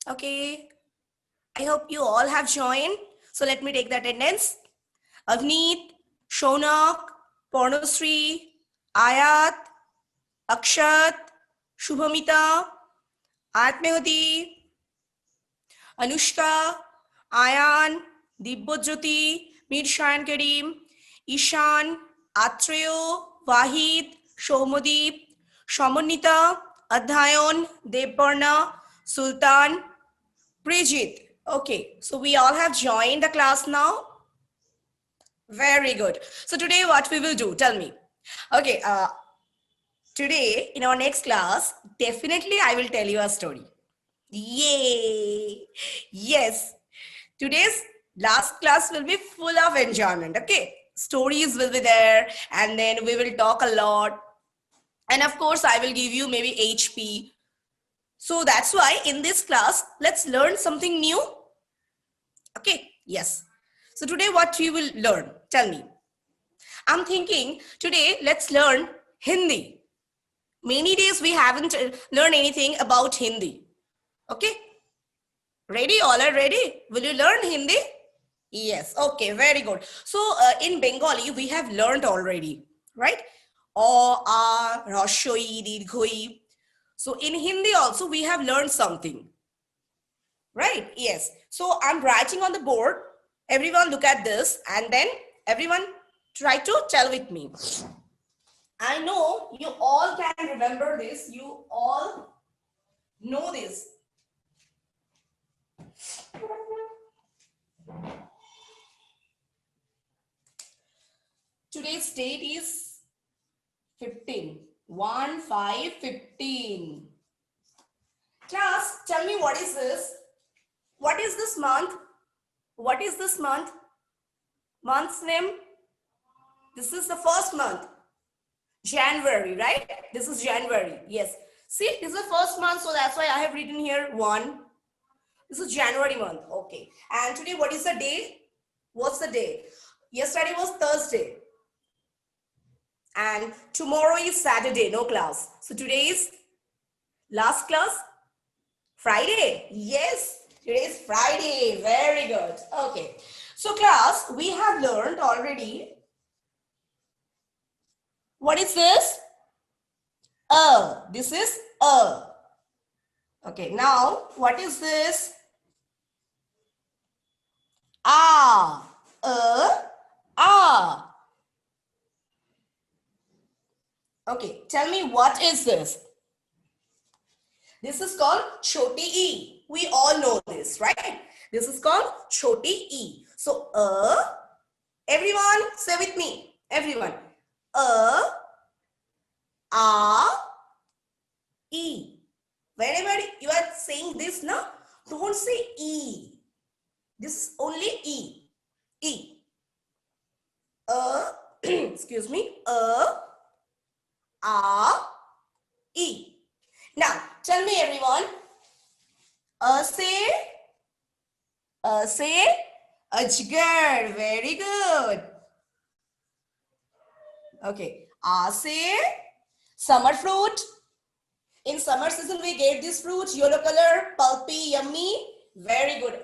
Okay. I hope you all have joined. So let me take the attendance. Avneet, Shonak, Pornosri, Ayat, Akshat, Shubhamita, Atmehati, Anushka, Ayan, Dibbojyoti, Mir Shayan Karim, Ishan, Atreyo, Wahid, Shomodip, Shamonita, Adhayon, Devparna, Sultan, Bridget. Okay, so we all have joined the class now. Very good. So today what we will do, tell me. Okay, today in our next class, definitely I will tell you a story. Yay! Yes, today's last class will be full of enjoyment. Okay, stories will be there, and then we will talk a lot. And of course, I will give you maybe HP. So that's why in this class, let's learn something new. Okay, yes. So today, what we will learn? Tell me. I'm thinking today, let's learn Hindi. Many days we haven't learned anything about Hindi. Okay, ready? All are ready? Will you learn Hindi? Yes. Okay, very good. So in Bengali, we have learned already, right? O, A, Rashoi, Dirghoi. So in Hindi also, we have learned something, right? Yes. So I'm writing on the board. Everyone look at this and then everyone try to tell with me. I know you all can remember this. You all know this. Today's date is 15. 1, 5, 15. Class, tell me what is this? What is this month? What is this month? Month's name? This is the first month. January, right? This is January. Yes. See, this is the first month, so that's why I have written here 1. This is January month. Okay. And today, what is the day? What's the day? Yesterday was Thursday. And tomorrow is Saturday, no class. So today is last class, Friday. Yes, today is Friday. Very good. Okay. So class, we have learned already. What is this? This is a. Okay, now what is this? Ah. Ah. Okay, tell me what is this? This is called Choti E. We all know this, right? This is called Choti E. So, everyone say with me. Everyone. E. Whenever you are saying this, no, don't say E. This is only E. E. Excuse me. E. Now, tell me everyone. Say Ajgar. Very good. Okay. Say summer fruit. In summer season, we get this fruit, yellow color, pulpy, yummy. Very good.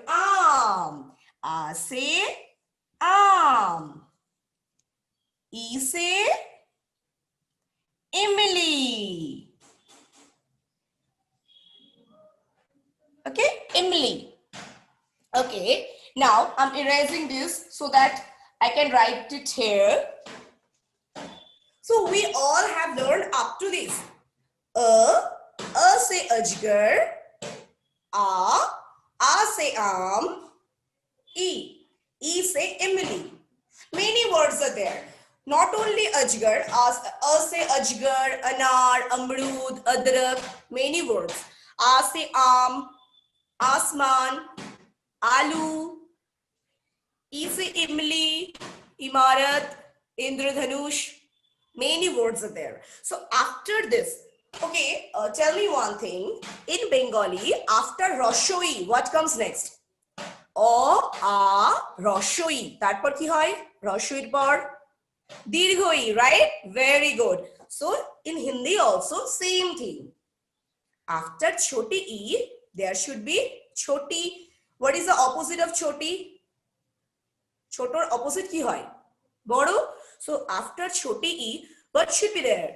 Say say Emily. Okay, Emily. Okay, now I'm erasing this so that I can write it here. So we all have learned up to this. Say Ajgar. Say E say Emily. Many words are there. Not only Ajgar, say Ajgar, Anar, Amrud, Adrak, many words. Say Asman, Alu, say Emily, Imarat, Indradhanush, many words are there. So after this, okay, tell me one thing. In Bengali, after Roshoi, what comes next? O, A, Roshoi. Tarpor ki hoy? Roshoir por Dirghoi, right? Very good. So in Hindi also, same thing. After Choti E, there should be choti. What is the opposite of choti? Chotor opposite ki hoy? Bodo. So after choti e, what should be there?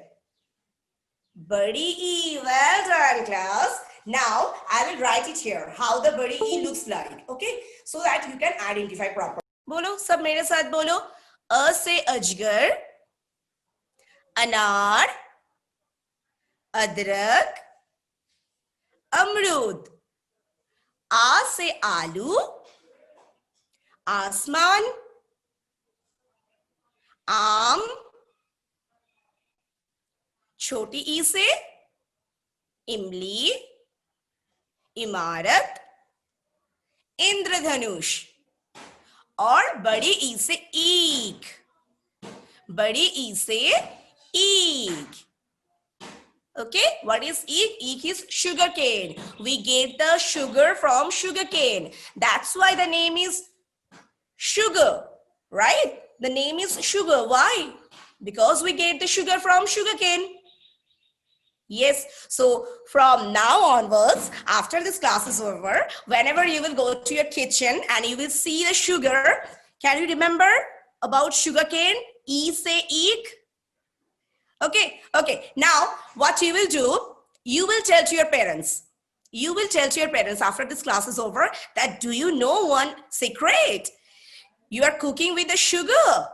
Badi e. Well done, class. Now I will write it here. How the badi e looks like. Okay, so that you can identify properly. बोलो सब मेरे साथ बोलो. अ से अजगर, अनार, अदरक, अमरूद. आ से आलू, आसमान, आम. छोटी ई से इमली, इमारत, इंद्रधनुष. और बड़ी ई से ईख. बड़ी ई से ईख. Okay, what is eek? Eek is sugar cane. We get the sugar from sugar cane. That's why the name is sugar, right? The name is sugar. Why? Because we get the sugar from sugar cane. Yes, so from now onwards, after this class is over, whenever you will go to your kitchen and you will see the sugar, can you remember about sugar cane? E say eek. Okay, okay. Now, what you will do, you will tell to your parents. You will tell to your parents after this class is over that do you know one secret? You are cooking with the sugar.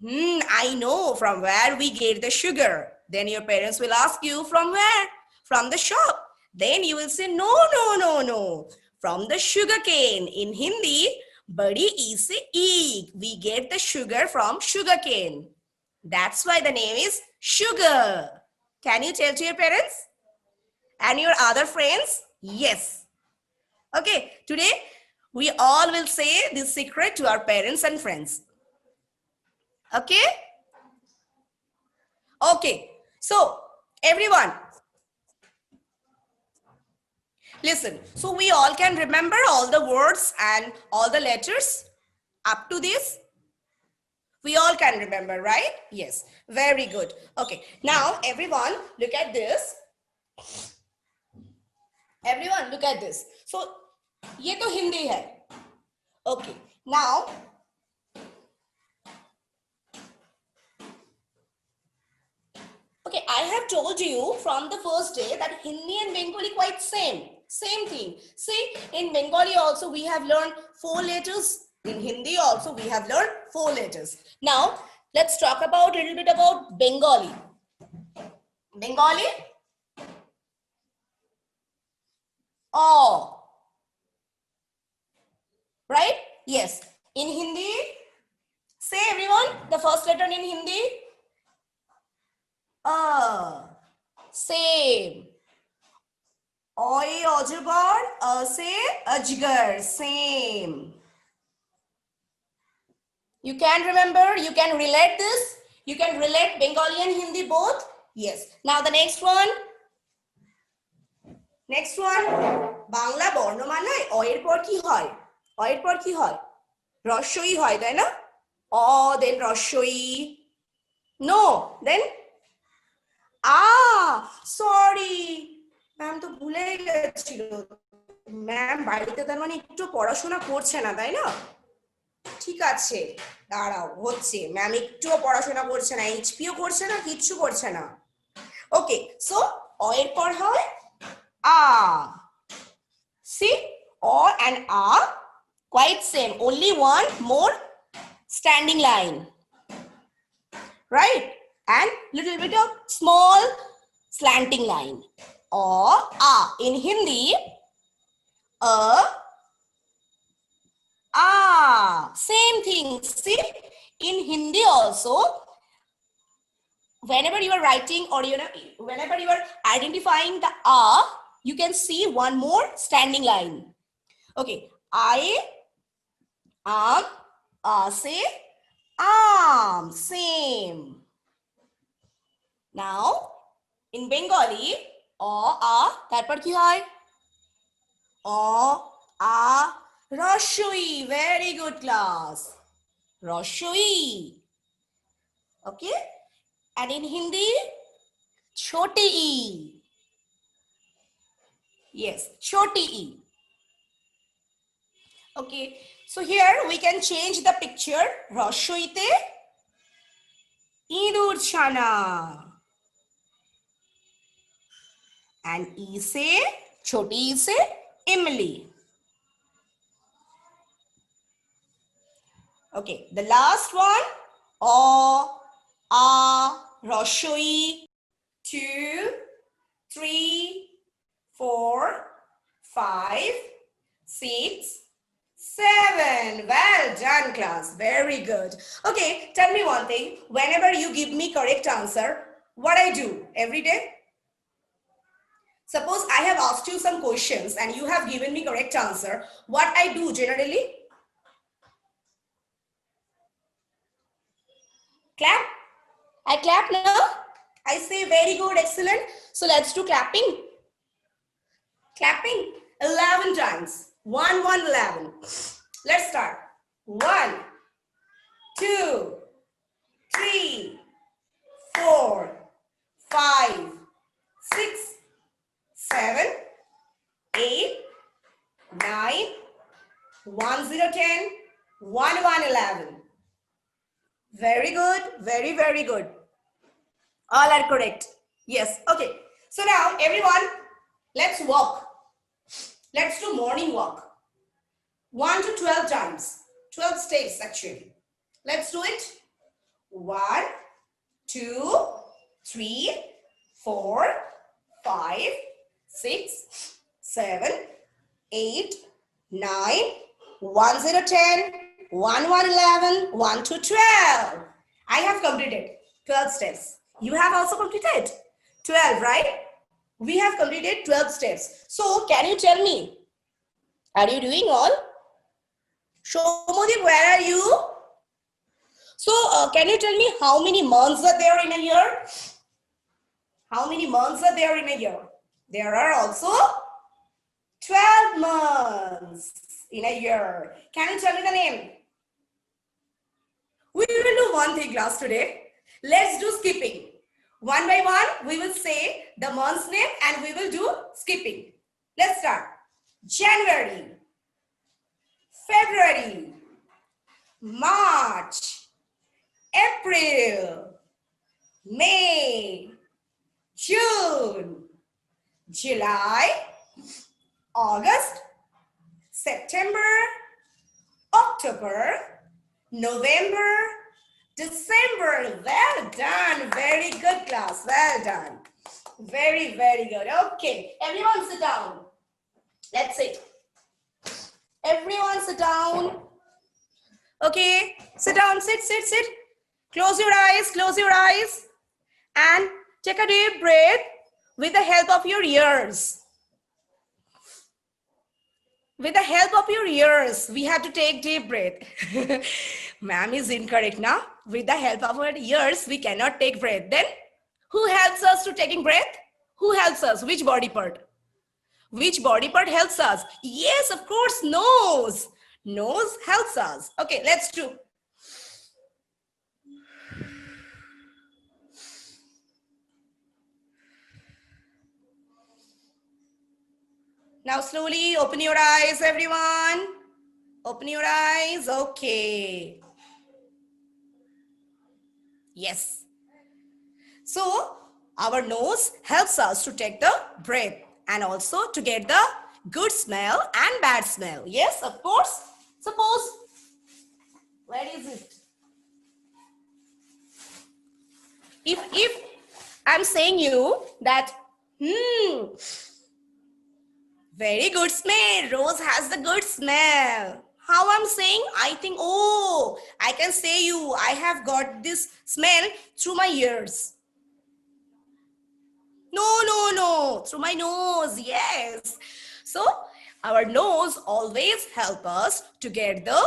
I know from where we get the sugar. Then your parents will ask you from where? From the shop. Then you will say, no, no, no, no. From the sugar cane. In Hindi, badi e se eek. We get the sugar from sugar cane. That's why the name is sugar. Can you tell to your parents and your other friends? Yes. Okay, today we all will say this secret to our parents and friends. Okay? Okay, so everyone, listen. So we all can remember all the words and all the letters up to this. We all can remember, right? Yes, very good. Okay, now everyone look at this. Everyone look at this. So, ये तो हिंदी है. Okay, now okay, I have told you from the first day that Hindi and Bengali quite same thing. See, in Bengali also we have learned 4 letters. In Hindi also we have learned 4 letters. Now, let's talk about a little bit about Bengali. Bengali? Oh. Right? Yes. In Hindi, say everyone, the first letter in Hindi. Same. Oi ajgar, say ajgar, same. You can remember, you can relate this. You can relate Bengali and Hindi both. Yes. Now the next one. Next one. Bangla বর্ণমালায় অয়ের পর কি হয়? অয়ের পর কি হয়? রস্বই হয়, তাই না? then রস্বই. No, then sorry. Ma'am তো ভুলে গেছিল. ম্যাম বাড়িতে তার মানে একটু পড়াশোনা করছে না, তাই না? ঠিক আছে, দাঁড়াও, হচ্ছে। ম্যাম একটুও পড়াশোনা করছে না, এইচপিও করছে না, কিচ্ছু করছে না। ওকে, সো অয়ের পর হয় আ. See, o and a quite same, only one more standing line, right? And little bit of small slanting line. O, a. In Hindi, same thing. See, in Hindi also, whenever you are writing or whenever you are identifying the you can see one more standing line. Okay, I, say same. Now in Bengali, তারপর কি হয়? রস্বই. Very good, class. রস্বই. Okay, and in Hindi, choti e. Yes, choti e. Okay, so here we can change the picture. Roshoite Idur Chana. And E se, choti E se, Emily. Okay, the last one. O, A, Roshoi. 2, 3, 4, 5, 6, 7. Well done, class. Very good. Okay, tell me one thing. Whenever you give me correct answer, what I do every day? Suppose I have asked you some questions and you have given me correct answer. What I do generally? Clap. I clap now. I say very good, excellent. So let's do clapping. Clapping 11 times. 1, 1, 11. Let's start. 1, 2, 3, 4, 5, 6, 7, 8, 9, 1, 0, 10, 1, 1, 11. Very good. Very, very good. All are correct. Yes. Okay. So now everyone, let's walk. Let's do morning walk. 1 to 12 times. 12 steps actually. Let's do it. 1, 2, 3, 4, 5, 6, 7, 8, 9, 1, 0, 10, 1, 1, 11, 1 to 12. I have completed 12 steps. You have also completed 12, right? We have completed 12 steps. So can you tell me, are you doing all? Shomodip, where are you? So can you tell me how many months are there in a year? How many months are there in a year? There are also 12 months in a year. Can you tell me the name? We will do one thing class today. Let's do skipping. One by one, we will say the month's name and we will do skipping. Let's start. January, February, March, April, May, June, July, August, September, October, November, December. Well done. Very good class. Well done. Very, very good. Okay. Everyone sit down. Let's sit. Everyone sit down. Okay. Sit down. Sit, sit, sit. Close your eyes. Close your eyes. And take a deep breath with the help of your ears. With the help of your ears, we have to take deep breath. Ma'am is incorrect now. With the help of our ears, we cannot take breath. Then who helps us to taking breath? Who helps us? Which body part? Which body part helps us? Yes, of course, nose. Nose helps us. Okay, let's do. Now slowly open your eyes, everyone. Open your eyes. Okay. Yes. So our nose helps us to take the breath and also to get the good smell and bad smell. Yes, of course. Suppose, where is it? If I'm saying you that, very good smell. Rose has the good smell. How I'm saying? I think, oh, I can say you, I have got this smell through my ears. No, through my nose, yes. So our nose always help us to get the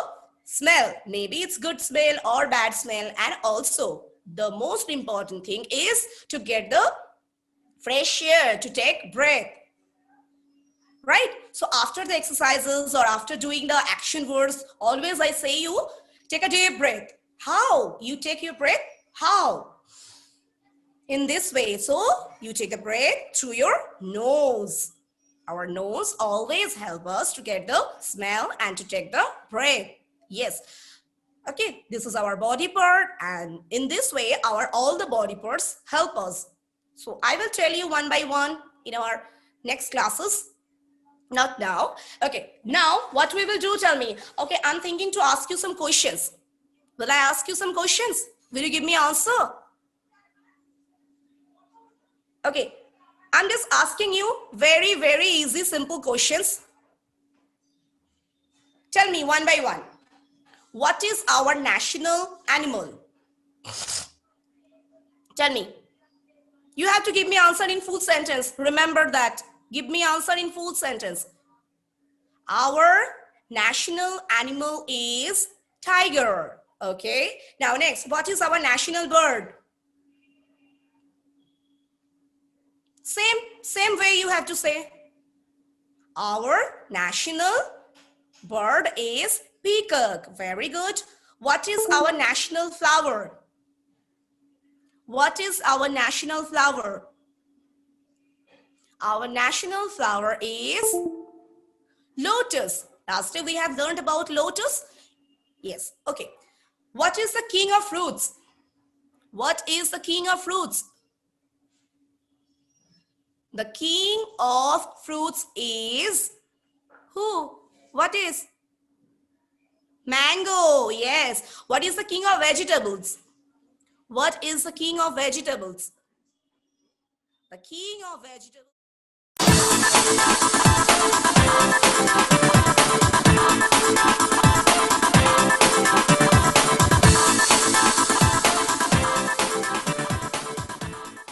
smell. Maybe it's good smell or bad smell. And also the most important thing is to get the fresh air, to take breath. Right? So after the exercises or after doing the action words, always I say you take a deep breath. How? You take your breath? How? In this way. So you take a breath through your nose. Our nose always helps us to get the smell and to take the breath. Yes. Okay, this is our body part, and in this way, all the body parts help us. So I will tell you one by one in our next classes. Not now. Okay, now what we will do, tell me. Okay, I'm thinking to ask you some questions. Will I ask you some questions? Will you give me answer? Okay, I'm just asking you very, very easy, simple questions. Tell me one by one. What is our national animal? Tell me. You have to give me answer in full sentence. Remember that. Give me answer in full sentence. Our national animal is tiger. Okay. Now next, what is our national bird? Same way you have to say. Our national bird is peacock. Very good. What is our national flower? What is our national flower? Our national flower is lotus. Last day we have learned about lotus. Yes. Okay. What is the king of fruits? What is the king of fruits? The king of fruits is who? What is? Mango. Yes. What is the king of vegetables? What is the king of vegetables? The king of vegetables.